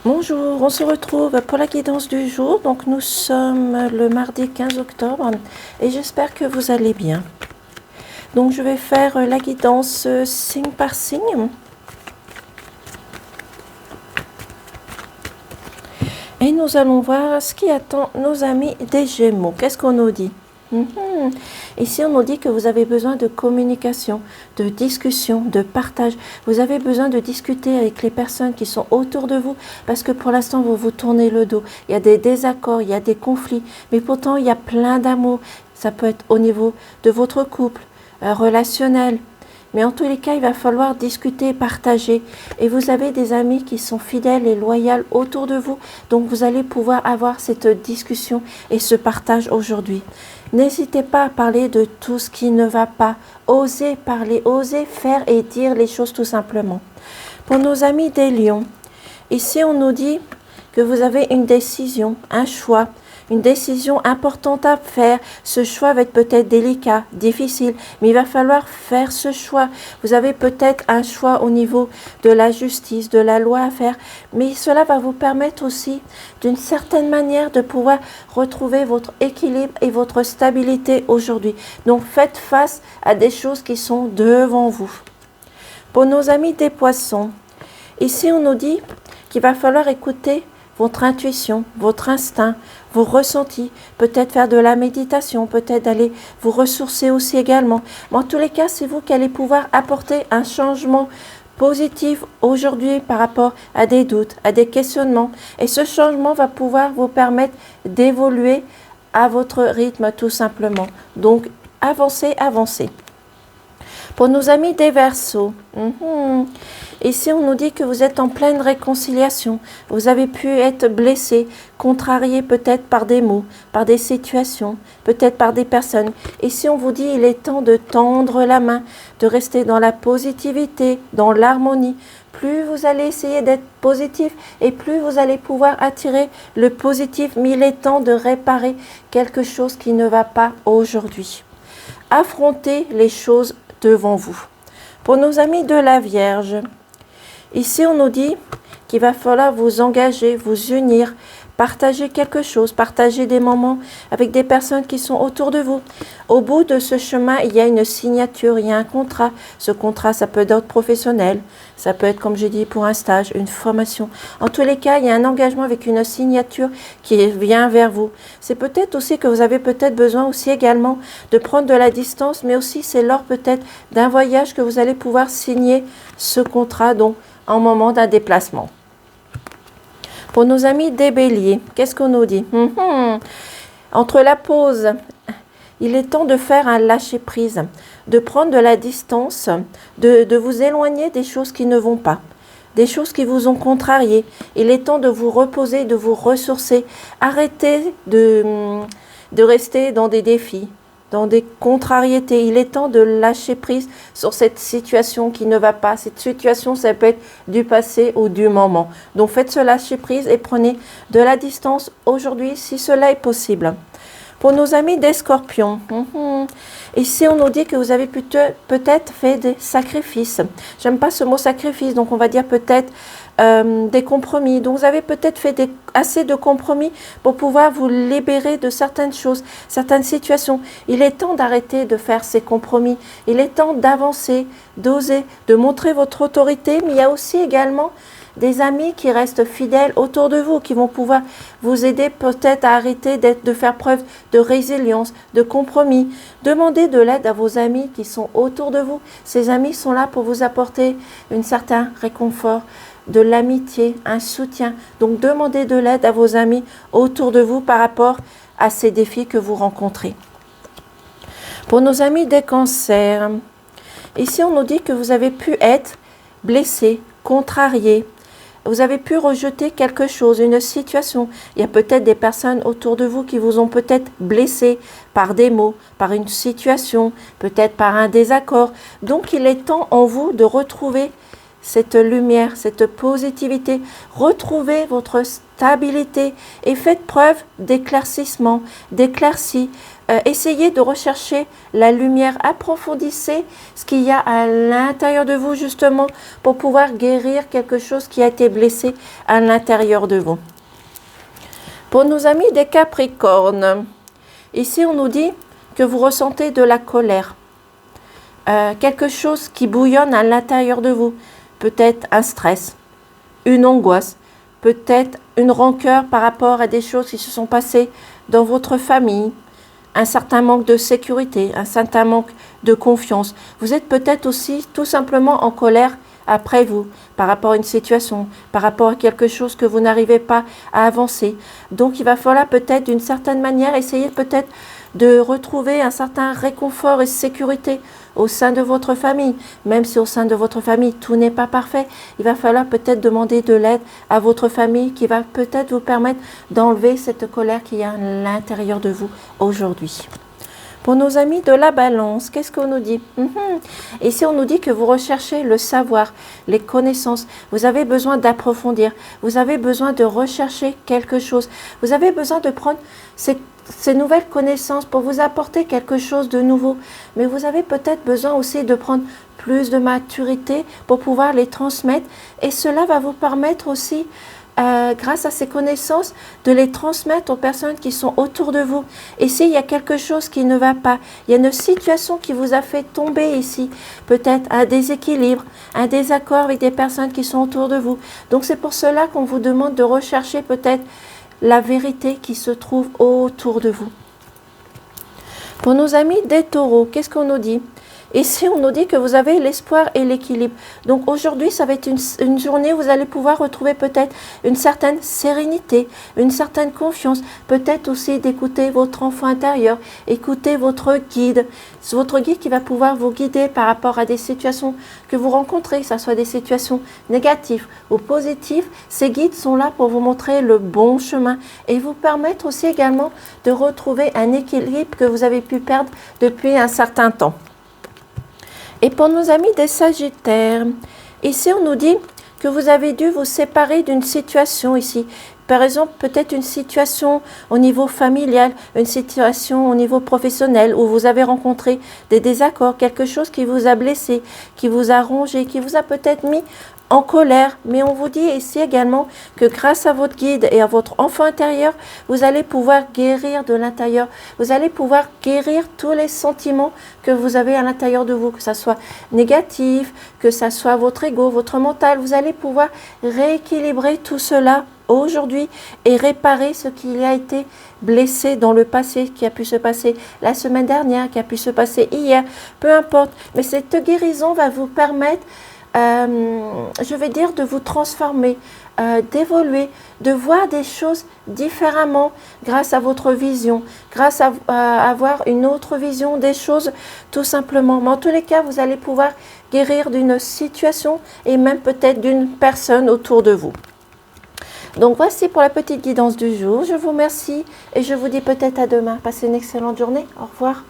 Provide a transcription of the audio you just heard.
Bonjour, on se retrouve pour la guidance du jour. Donc nous sommes le mardi 15 octobre et j'espère que vous allez bien. Donc je vais faire la guidance signe par signe. Et nous allons voir ce qui attend nos amis des Gémeaux. Qu'est-ce qu'on nous dit? Ici, on nous dit que vous avez besoin de communication, de discussion, de partage. Vous avez besoin de discuter avec les personnes qui sont autour de vous parce que pour l'instant, vous vous tournez le dos. Il y a des désaccords, il y a des conflits, mais pourtant, il y a plein d'amour. Ça peut être au niveau de votre couple, relationnel. Mais en tous les cas, il va falloir discuter, partager. Et vous avez des amis qui sont fidèles et loyaux autour de vous. Donc, vous allez pouvoir avoir cette discussion et ce partage aujourd'hui. N'hésitez pas à parler de tout ce qui ne va pas. Osez parler, osez faire et dire les choses tout simplement. Pour nos amis des lions, ici, on nous dit que vous avez une décision, un choix. Une décision importante à faire. Ce choix va être peut-être délicat, difficile, mais il va falloir faire ce choix. Vous avez peut-être un choix au niveau de la justice, de la loi à faire, mais cela va vous permettre aussi, d'une certaine manière, de pouvoir retrouver votre équilibre et votre stabilité aujourd'hui. Donc, faites face à des choses qui sont devant vous. Pour nos amis des poissons, ici on nous dit qu'il va falloir écouter votre intuition, votre instinct, vos ressentis, peut-être faire de la méditation, peut-être aller vous ressourcer aussi également. Mais en tous les cas, c'est vous qui allez pouvoir apporter un changement positif aujourd'hui par rapport à des doutes, à des questionnements. Et ce changement va pouvoir vous permettre d'évoluer à votre rythme tout simplement. Donc, avancez, avancez. Pour nos amis des Verseaux, ici on nous dit que vous êtes en pleine réconciliation. Vous avez pu être blessé, contrarié peut-être par des mots, par des situations, peut-être par des personnes. Ici on vous dit il est temps de tendre la main, de rester dans la positivité, dans l'harmonie. Plus vous allez essayer d'être positif et plus vous allez pouvoir attirer le positif. Mais il est temps de réparer quelque chose qui ne va pas aujourd'hui. Affrontez les choses devant vous. Pour nos amis de la Vierge, ici on nous dit qu'il va falloir vous engager, vous unir, partager quelque chose, partager des moments avec des personnes qui sont autour de vous. Au bout de ce chemin, il y a une signature, il y a un contrat. Ce contrat, ça peut être professionnel, ça peut être, comme j'ai dit, pour un stage, une formation. En tous les cas, il y a un engagement avec une signature qui vient vers vous. C'est peut-être aussi que vous avez peut-être besoin aussi également de prendre de la distance, mais aussi c'est lors peut-être d'un voyage que vous allez pouvoir signer ce contrat, donc en moment d'un déplacement. Pour nos amis des Béliers, qu'est-ce qu'on nous dit? Entre la pause, il est temps de faire un lâcher-prise, de prendre de la distance, de vous éloigner des choses qui ne vont pas, des choses qui vous ont contrarié. Il est temps de vous reposer, de vous ressourcer. Arrêtez de rester dans des défis, dans des contrariétés. Il est temps de lâcher prise sur cette situation qui ne va pas. Cette situation, ça peut être du passé ou du moment. Donc faites ce lâcher prise et prenez de la distance aujourd'hui si cela est possible. Pour nos amis des Scorpions, ici on nous dit que vous avez peut-être fait des sacrifices. J'aime pas ce mot sacrifice, donc on va dire peut-être des compromis. Donc vous avez peut-être fait assez de compromis pour pouvoir vous libérer de certaines choses, certaines situations. Il est temps d'arrêter de faire ces compromis. Il est temps d'avancer, d'oser, de montrer votre autorité. Mais il y a aussi également des amis qui restent fidèles autour de vous, qui vont pouvoir vous aider peut-être à arrêter de faire preuve de résilience, de compromis. Demandez de l'aide à vos amis qui sont autour de vous. Ces amis sont là pour vous apporter un certain réconfort, de l'amitié, un soutien. Donc demandez de l'aide à vos amis autour de vous par rapport à ces défis que vous rencontrez. Pour nos amis des cancers, ici on nous dit que vous avez pu être blessé, contrarié. Vous avez pu rejeter quelque chose, une situation. Il y a peut-être des personnes autour de vous qui vous ont peut-être blessé par des mots, par une situation, peut-être par un désaccord. Donc il est temps en vous de retrouver cette lumière, cette positivité. Retrouvez votre stabilité et faites preuve d'éclaircissement, d'éclaircie. essayez de rechercher la lumière, approfondissez ce qu'il y a à l'intérieur de vous justement pour pouvoir guérir quelque chose qui a été blessé à l'intérieur de vous. Pour nos amis des Capricornes, ici on nous dit que vous ressentez de la colère, quelque chose qui bouillonne à l'intérieur de vous, peut-être un stress, une angoisse, peut-être une rancœur par rapport à des choses qui se sont passées dans votre famille, un certain manque de sécurité, un certain manque de confiance. Vous êtes peut-être aussi tout simplement en colère après vous, par rapport à une situation, par rapport à quelque chose que vous n'arrivez pas à avancer. Donc il va falloir peut-être d'une certaine manière essayer peut-être de retrouver un certain réconfort et sécurité au sein de votre famille. Même si au sein de votre famille, tout n'est pas parfait, il va falloir peut-être demander de l'aide à votre famille qui va peut-être vous permettre d'enlever cette colère qu'il y a à l'intérieur de vous aujourd'hui. Pour nos amis de la balance, qu'est-ce qu'on nous dit? Ici, on nous dit que vous recherchez le savoir, les connaissances. Vous avez besoin d'approfondir. Vous avez besoin de rechercher quelque chose. Vous avez besoin de prendre ces nouvelles connaissances pour vous apporter quelque chose de nouveau. Mais vous avez peut-être besoin aussi de prendre plus de maturité pour pouvoir les transmettre. Et cela va vous permettre aussi grâce à ces connaissances, de les transmettre aux personnes qui sont autour de vous. Et s'il y a quelque chose qui ne va pas, il y a une situation qui vous a fait tomber ici, peut-être un déséquilibre, un désaccord avec des personnes qui sont autour de vous. Donc c'est pour cela qu'on vous demande de rechercher peut-être la vérité qui se trouve autour de vous. Pour nos amis des taureaux, qu'est-ce qu'on nous dit? Ici, on nous dit que vous avez l'espoir et l'équilibre. Donc aujourd'hui, ça va être une journée où vous allez pouvoir retrouver peut-être une certaine sérénité, une certaine confiance. Peut-être aussi d'écouter votre enfant intérieur, écouter votre guide. C'est votre guide qui va pouvoir vous guider par rapport à des situations que vous rencontrez, que ce soit des situations négatives ou positives. Ces guides sont là pour vous montrer le bon chemin et vous permettre aussi également de retrouver un équilibre que vous avez pu perdre depuis un certain temps. Et pour nos amis des Sagittaires, ici on nous dit que vous avez dû vous séparer d'une situation ici. Par exemple, peut-être une situation au niveau familial, une situation au niveau professionnel où vous avez rencontré des désaccords, quelque chose qui vous a blessé, qui vous a rongé, qui vous a peut-être mis en colère. Mais on vous dit ici également que grâce à votre guide et à votre enfant intérieur, vous allez pouvoir guérir de l'intérieur. Vous allez pouvoir guérir tous les sentiments que vous avez à l'intérieur de vous, que ça soit négatif, que ça soit votre ego, votre mental. Vous allez pouvoir rééquilibrer tout cela aujourd'hui et réparer ce qui a été blessé dans le passé, qui a pu se passer la semaine dernière, qui a pu se passer hier, peu importe. Mais cette guérison va vous permettre, je vais dire, de vous transformer, d'évoluer, de voir des choses différemment grâce à votre vision, grâce à avoir une autre vision des choses, tout simplement. Mais en tous les cas, vous allez pouvoir guérir d'une situation et même peut-être d'une personne autour de vous. Donc voici pour la petite guidance du jour. Je vous remercie et je vous dis peut-être à demain. Passez une excellente journée. Au revoir.